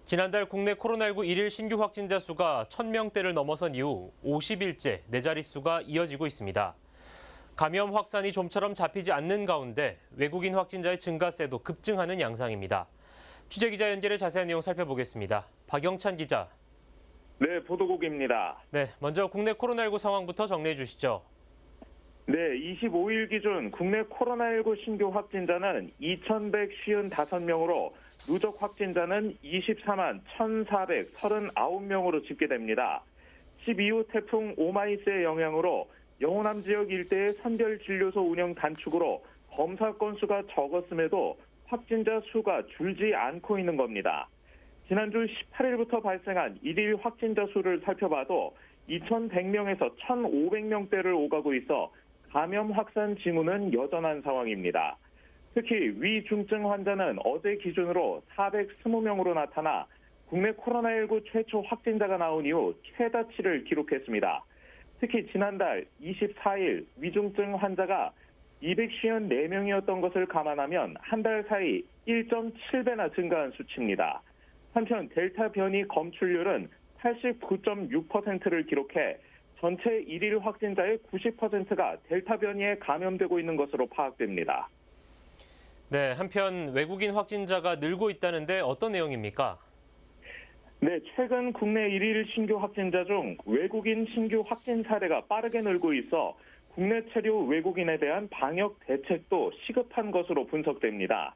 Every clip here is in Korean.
지난달 국내 코로나19 일일 신규 확진자 수가 1,000명대를 넘어선 이후 50일째 네 자릿수가 이어지고 있습니다. 감염 확산이 좀처럼 잡히지 않는 가운데 외국인 확진자의 증가세도 급증하는 양상입니다. 취재기자 연결해 자세한 내용 살펴보겠습니다. 박영찬 기자. 네, 보도국입니다. 네, 먼저 국내 코로나19 상황부터 정리해 주시죠. 네, 25일 기준 국내 코로나19 신규 확진자는 2,155명으로 누적 확진자는 24만 1,439명으로 집계됩니다. 12호 태풍 오마이스의 영향으로 영호남 지역 일대의 선별진료소 운영 단축으로 검사 건수가 적었음에도 확진자 수가 줄지 않고 있는 겁니다. 지난주 18일부터 발생한 일일 확진자 수를 살펴봐도 2,100명에서 1,500명대를 오가고 있어 감염 확산 징후는 여전한 상황입니다. 특히 위중증 환자는 어제 기준으로 420명으로 나타나 국내 코로나19 최초 확진자가 나온 이후 최다치를 기록했습니다. 특히 지난달 24일 위중증 환자가 254명이었던 것을 감안하면 한 달 사이 1.7배나 증가한 수치입니다. 한편 델타 변이 검출률은 89.6%를 기록해 전체 일일 확진자의 90%가 델타 변이에 감염되고 있는 것으로 파악됩니다. 네, 한편 외국인 확진자가 늘고 있다는데 어떤 내용입니까? 네, 최근 국내 일일 신규 확진자 중 외국인 신규 확진 사례가 빠르게 늘고 있어 국내 체류 외국인에 대한 방역 대책도 시급한 것으로 분석됩니다.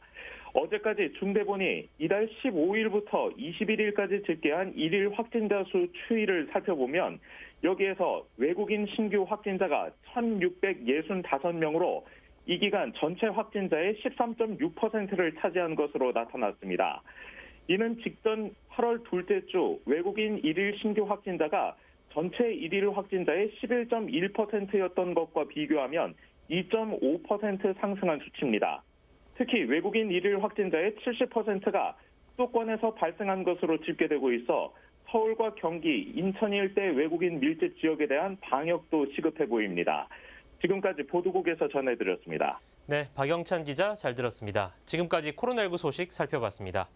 어제까지 중대본이 이달 15일부터 21일까지 집계한 일일 확진자 수 추이를 살펴보면 여기에서 외국인 신규 확진자가 1,665명으로 이 기간 전체 확진자의 13.6%를 차지한 것으로 나타났습니다. 이는 직전 8월 둘째 주 외국인 일일 신규 확진자가 전체 일일 확진자의 11.1%였던 것과 비교하면 2.5% 상승한 수치입니다. 특히 외국인 일일 확진자의 70%가 수도권에서 발생한 것으로 집계되고 있어 서울과 경기, 인천 일대 외국인 밀집 지역에 대한 방역도 시급해 보입니다. 지금까지 보도국에서 전해드렸습니다. 네, 박영찬 기자 잘 들었습니다. 지금까지 코로나19 소식 살펴봤습니다.